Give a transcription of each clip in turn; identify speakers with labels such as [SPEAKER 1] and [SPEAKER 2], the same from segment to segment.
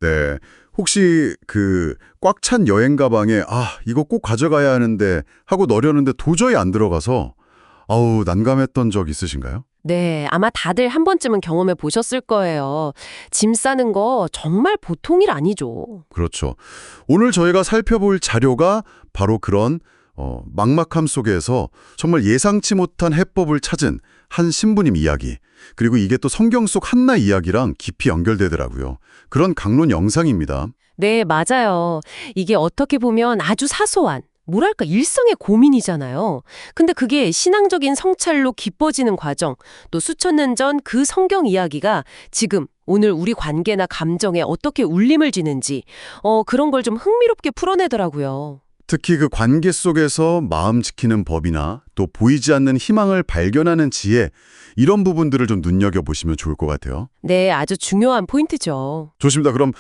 [SPEAKER 1] 네. 혹시 그 꽉 찬 여행 가방에 이거 꼭 가져가야 하는데 하고 넣으려는데 도저히 안 들어가서 아우, 난감했던 적 있으신가요?
[SPEAKER 2] 네, 아마 다들 한 번쯤은 경험해 보셨을 거예요. 짐 싸는 거 정말 보통 일 아니죠.
[SPEAKER 1] 그렇죠. 오늘 저희가 살펴볼 자료가 바로 그런 막막함 속에서 정말 예상치 못한 해법을 찾은 한 신부님 이야기, 그리고 이게 또 성경 속 한나 이야기랑 깊이 연결되더라고요. 그런 강론 영상입니다.
[SPEAKER 2] 네, 맞아요. 이게 어떻게 보면 아주 사소한, 뭐랄까, 일상의 고민이잖아요. 근데 그게 신앙적인 성찰로 깊어지는 과정, 또 수천 년 전 그 성경 이야기가 지금 오늘 우리 관계나 감정에 어떻게 울림을 주는지, 그런 걸 좀 흥미롭게 풀어내더라고요.
[SPEAKER 1] 특히 그 관계 속에서 마음 지키는 법이나 또 보이지 않는 희망을 발견하는 지혜, 이런 부분들을 좀 눈여겨보시면 좋을 것 같아요.
[SPEAKER 2] 네, 아주 중요한 포인트죠.
[SPEAKER 1] 좋습니다. 그럼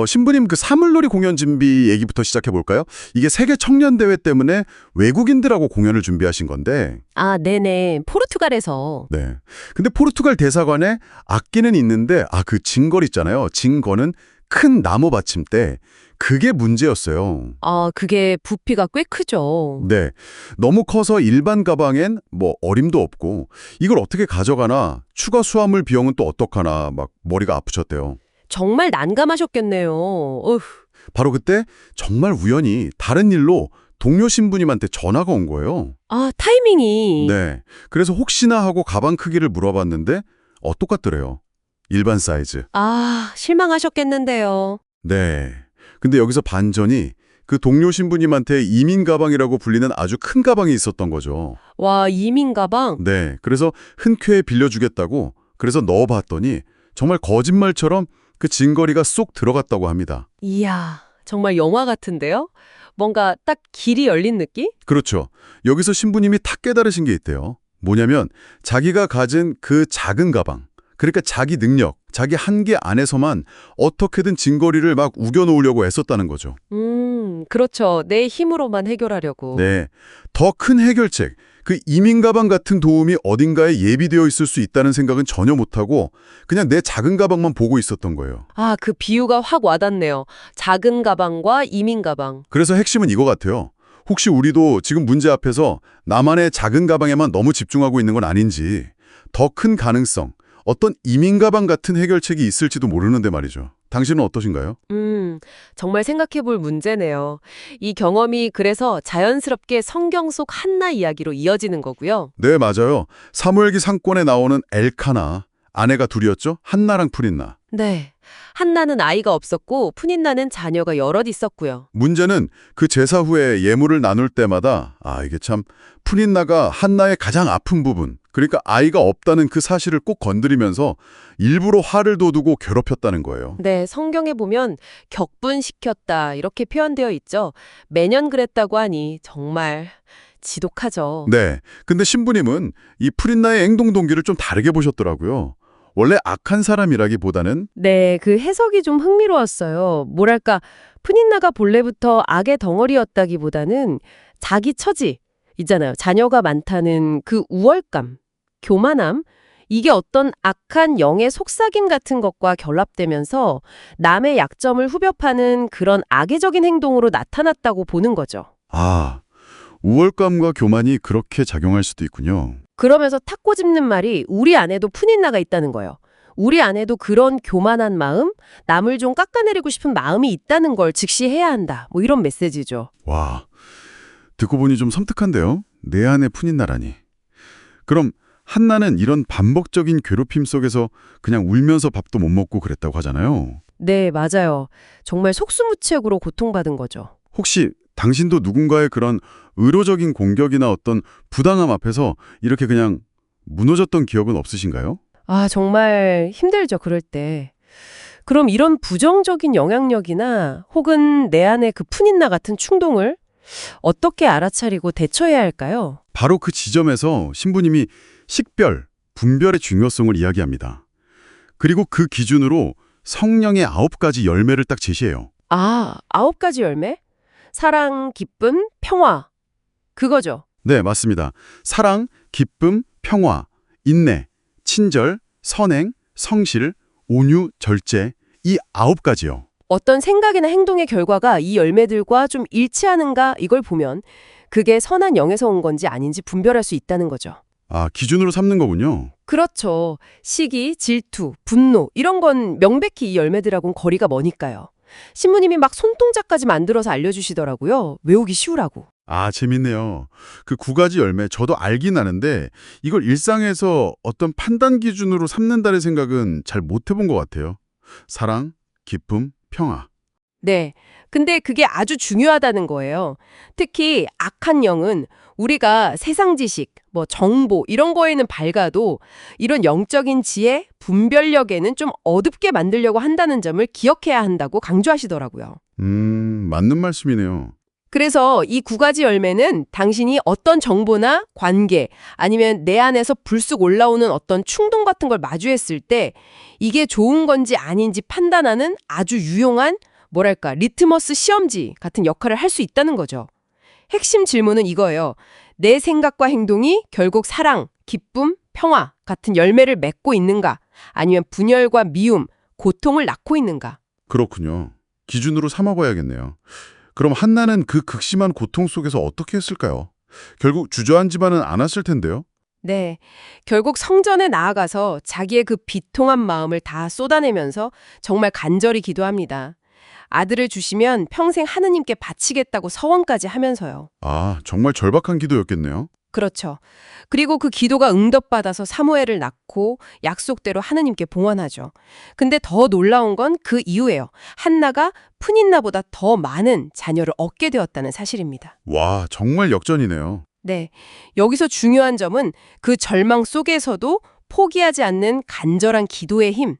[SPEAKER 1] 신부님 그 사물놀이 공연 준비 얘기부터 시작해 볼까요? 이게 세계 청년 대회 때문에 외국인들하고 공연을 준비하신 건데.
[SPEAKER 2] 아, 네네. 포르투갈에서.
[SPEAKER 1] 네. 근데 포르투갈 대사관에 악기는 있는데 그 증거 있잖아요. 증거는 큰 나무 받침대. 그게 문제였어요.
[SPEAKER 2] 아, 그게 부피가 꽤 크죠.
[SPEAKER 1] 네. 너무 커서 일반 가방엔 뭐 어림도 없고 이걸 어떻게 가져가나, 추가 수화물 비용은 또 어떡하나 막 머리가 아프셨대요.
[SPEAKER 2] 정말 난감하셨겠네요. 어휴.
[SPEAKER 1] 바로 그때 정말 우연히 다른 일로 동료 신부님한테 전화가 온 거예요.
[SPEAKER 2] 아, 타이밍이.
[SPEAKER 1] 네. 그래서 혹시나 하고 가방 크기를 물어봤는데 똑같더래요. 일반 사이즈.
[SPEAKER 2] 아, 실망하셨겠는데요.
[SPEAKER 1] 네. 근데 여기서 반전이 그 동료 신부님한테 이민 가방이라고 불리는 아주 큰 가방이 있었던 거죠.
[SPEAKER 2] 와, 이민 가방?
[SPEAKER 1] 네. 그래서 흔쾌히 빌려주겠다고 그래서 넣어봤더니 정말 거짓말처럼 그 짐거리가 쏙 들어갔다고 합니다.
[SPEAKER 2] 이야, 정말 영화 같은데요? 뭔가 딱 길이 열린 느낌?
[SPEAKER 1] 그렇죠. 여기서 신부님이 탁 깨달으신 게 있대요. 뭐냐면 자기가 가진 그 작은 가방, 그러니까 자기 능력, 자기 한계 안에서만 어떻게든 짐거리를 막 우겨놓으려고 애썼다는 거죠.
[SPEAKER 2] 그렇죠. 내 힘으로만 해결하려고.
[SPEAKER 1] 네. 더 큰 해결책, 그 이민 가방 같은 도움이 어딘가에 예비되어 있을 수 있다는 생각은 전혀 못하고 그냥 내 작은 가방만 보고 있었던 거예요.
[SPEAKER 2] 아, 그 비유가 확 와닿네요. 작은 가방과 이민 가방.
[SPEAKER 1] 그래서 핵심은 이거 같아요. 혹시 우리도 지금 문제 앞에서 나만의 작은 가방에만 너무 집중하고 있는 건 아닌지, 더 큰 가능성, 어떤 이민 가방 같은 해결책이 있을지도 모르는데 말이죠. 당신은 어떠신가요?
[SPEAKER 2] 정말 생각해 볼 문제네요. 이 경험이 그래서 자연스럽게 성경 속 한나 이야기로 이어지는 거고요.
[SPEAKER 1] 네, 맞아요. 사무엘기 상권에 나오는 엘카나, 아내가 둘이었죠? 한나랑 푸린나.
[SPEAKER 2] 네. 한나는 아이가 없었고 푸닌나는 자녀가 여럿 있었고요.
[SPEAKER 1] 문제는 그 제사 후에 예물을 나눌 때마다 이게 참 푸닌나가 한나의 가장 아픈 부분, 그러니까 아이가 없다는 그 사실을 꼭 건드리면서 일부러 화를 돋우고 괴롭혔다는 거예요.
[SPEAKER 2] 네, 성경에 보면 격분시켰다 이렇게 표현되어 있죠. 매년 그랬다고 하니 정말 지독하죠.
[SPEAKER 1] 네, 근데 신부님은 이 푸린나의 행동 동기를 좀 다르게 보셨더라고요. 원래 악한 사람이라기보다는
[SPEAKER 2] 네, 그 해석이 좀 흥미로웠어요. 뭐랄까, 푸닌나가 본래부터 악의 덩어리였다기보다는 자기 처지, 있잖아요. 자녀가 많다는 그 우월감, 교만함, 이게 어떤 악한 영의 속삭임 같은 것과 결합되면서 남의 약점을 후벼 파는 그런 악의적인 행동으로 나타났다고 보는 거죠.
[SPEAKER 1] 우월감과 교만이 그렇게 작용할 수도 있군요.
[SPEAKER 2] 그러면서 탁 꼬집는 말이 우리 안에도 푸닌나가 있다는 거예요. 우리 안에도 그런 교만한 마음, 남을 좀 깎아내리고 싶은 마음이 있다는 걸 직시해야 한다. 뭐 이런 메시지죠.
[SPEAKER 1] 와, 듣고 보니 좀 섬뜩한데요? 내 안에 푸닌나라니. 그럼 한나는 이런 반복적인 괴롭힘 속에서 그냥 울면서 밥도 못 먹고 그랬다고 하잖아요.
[SPEAKER 2] 네, 맞아요. 정말 속수무책으로 고통받은 거죠.
[SPEAKER 1] 혹시 당신도 누군가의 그런 의도적인 공격이나 어떤 부당함 앞에서 이렇게 그냥 무너졌던 기억은 없으신가요?
[SPEAKER 2] 아, 정말 힘들죠, 그럴 때. 그럼 이런 부정적인 영향력이나 혹은 내 안에 그 푸닌나 같은 충동을 어떻게 알아차리고 대처해야 할까요?
[SPEAKER 1] 바로 그 지점에서 신부님이 식별, 분별의 중요성을 이야기합니다. 그리고 그 기준으로 성령의 9가지 열매를 딱 제시해요.
[SPEAKER 2] 아, 9가지 열매? 사랑, 기쁨, 평화. 그거죠.
[SPEAKER 1] 네, 맞습니다. 사랑, 기쁨, 평화, 인내, 친절, 선행, 성실, 온유, 절제, 이 9가지요.
[SPEAKER 2] 어떤 생각이나 행동의 결과가 이 열매들과 좀 일치하는가 이걸 보면 그게 선한 영에서 온 건지 아닌지 분별할 수 있다는 거죠.
[SPEAKER 1] 아, 기준으로 삼는 거군요.
[SPEAKER 2] 그렇죠. 시기, 질투, 분노 이런 건 명백히 이 열매들하고는 거리가 머니까요. 신부님이 막 손동작까지 만들어서 알려주시더라고요. 외우기 쉬우라고.
[SPEAKER 1] 아, 재밌네요. 그 9가지 열매 저도 알긴 아는데 이걸 일상에서 어떤 판단 기준으로 삼는다는 생각은 잘 못 해본 것 같아요. 사랑, 기쁨, 평화.
[SPEAKER 2] 네. 근데 그게 아주 중요하다는 거예요. 특히 악한 영은 우리가 세상 지식, 뭐 정보 이런 거에는 밝아도 이런 영적인 지혜, 분별력에는 좀 어둡게 만들려고 한다는 점을 기억해야 한다고 강조하시더라고요.
[SPEAKER 1] 맞는 말씀이네요.
[SPEAKER 2] 그래서 이 9가지 열매는 당신이 어떤 정보나 관계 아니면 내 안에서 불쑥 올라오는 어떤 충동 같은 걸 마주했을 때 이게 좋은 건지 아닌지 판단하는 아주 유용한 뭐랄까 리트머스 시험지 같은 역할을 할 수 있다는 거죠. 핵심 질문은 이거예요. 내 생각과 행동이 결국 사랑, 기쁨, 평화 같은 열매를 맺고 있는가 아니면 분열과 미움, 고통을 낳고 있는가.
[SPEAKER 1] 그렇군요. 기준으로 삼아봐야겠네요. 그럼 한나는 그 극심한 고통 속에서 어떻게 했을까요? 결국 주저앉지만은 않았을 텐데요.
[SPEAKER 2] 네. 결국 성전에 나아가서 자기의 그 비통한 마음을 다 쏟아내면서 정말 간절히 기도합니다. 아들을 주시면 평생 하느님께 바치겠다고 서원까지 하면서요.
[SPEAKER 1] 아, 정말 절박한 기도였겠네요.
[SPEAKER 2] 그렇죠. 그리고 그 기도가 응답받아서 사무엘을 낳고 약속대로 하느님께 봉헌하죠. 근데 더 놀라운 건 그 이후예요. 한나가 푸닌나보다 더 많은 자녀를 얻게 되었다는 사실입니다.
[SPEAKER 1] 와, 정말 역전이네요.
[SPEAKER 2] 네. 여기서 중요한 점은 그 절망 속에서도 포기하지 않는 간절한 기도의 힘.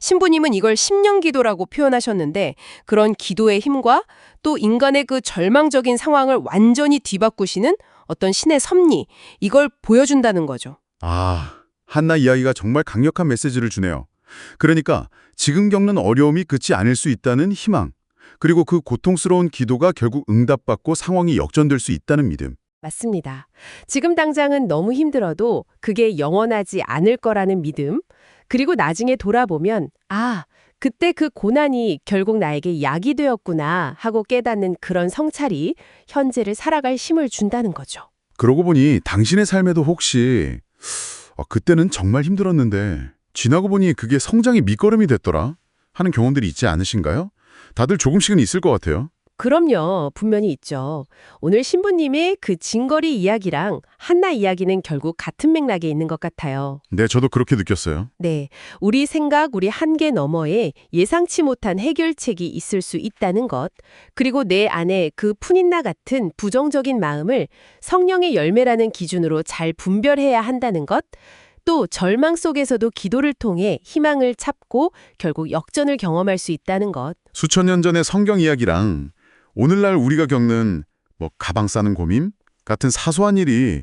[SPEAKER 2] 신부님은 이걸 심령 기도라고 표현하셨는데 그런 기도의 힘과 또 인간의 그 절망적인 상황을 완전히 뒤바꾸시는 어떤 신의 섭리, 이걸 보여준다는 거죠.
[SPEAKER 1] 아, 한나 이야기가 정말 강력한 메시지를 주네요. 그러니까 지금 겪는 어려움이 끝이 아닐 수 있다는 희망, 그리고 그 고통스러운 기도가 결국 응답받고 상황이 역전될 수 있다는 믿음.
[SPEAKER 2] 맞습니다. 지금 당장은 너무 힘들어도 그게 영원하지 않을 거라는 믿음, 그리고 나중에 돌아보면 아, 그때 그 고난이 결국 나에게 약이 되었구나 하고 깨닫는 그런 성찰이 현재를 살아갈 힘을 준다는 거죠.
[SPEAKER 1] 그러고 보니 당신의 삶에도 혹시 그때는 정말 힘들었는데 지나고 보니 그게 성장의 밑거름이 됐더라 하는 경험들이 있지 않으신가요? 다들 조금씩은 있을 것 같아요.
[SPEAKER 2] 그럼요. 분명히 있죠. 오늘 신부님의 그 진거리 이야기랑 한나 이야기는 결국 같은 맥락에 있는 것 같아요.
[SPEAKER 1] 네, 저도 그렇게 느꼈어요.
[SPEAKER 2] 네. 우리 생각, 우리 한계 너머에 예상치 못한 해결책이 있을 수 있다는 것, 그리고 내 안에 그 푸닌나 같은 부정적인 마음을 성령의 열매라는 기준으로 잘 분별해야 한다는 것, 또 절망 속에서도 기도를 통해 희망을 찾고 결국 역전을 경험할 수 있다는 것.
[SPEAKER 1] 수천 년 전의 성경 이야기랑 오늘날 우리가 겪는 가방 싸는 고민 같은 사소한 일이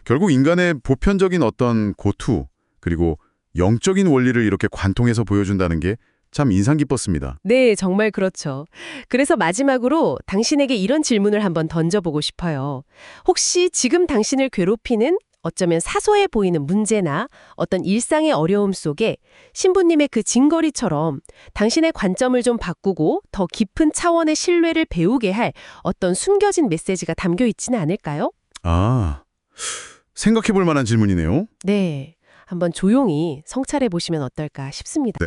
[SPEAKER 1] 결국 인간의 보편적인 어떤 고투 그리고 영적인 원리를 이렇게 관통해서 보여준다는 게 참 인상 깊었습니다.
[SPEAKER 2] 네, 정말 그렇죠. 그래서 마지막으로 당신에게 이런 질문을 한번 던져보고 싶어요. 혹시 지금 당신을 괴롭히는 어쩌면 사소해 보이는 문제나 어떤 일상의 어려움 속에 신부님의 그 징거리처럼 당신의 관점을 좀 바꾸고 더 깊은 차원의 신뢰를 배우게 할 어떤 숨겨진 메시지가 담겨 있지는 않을까요?
[SPEAKER 1] 아, 생각해 볼 만한 질문이네요.
[SPEAKER 2] 네, 한번 조용히 성찰해 보시면 어떨까 싶습니다.
[SPEAKER 1] 네.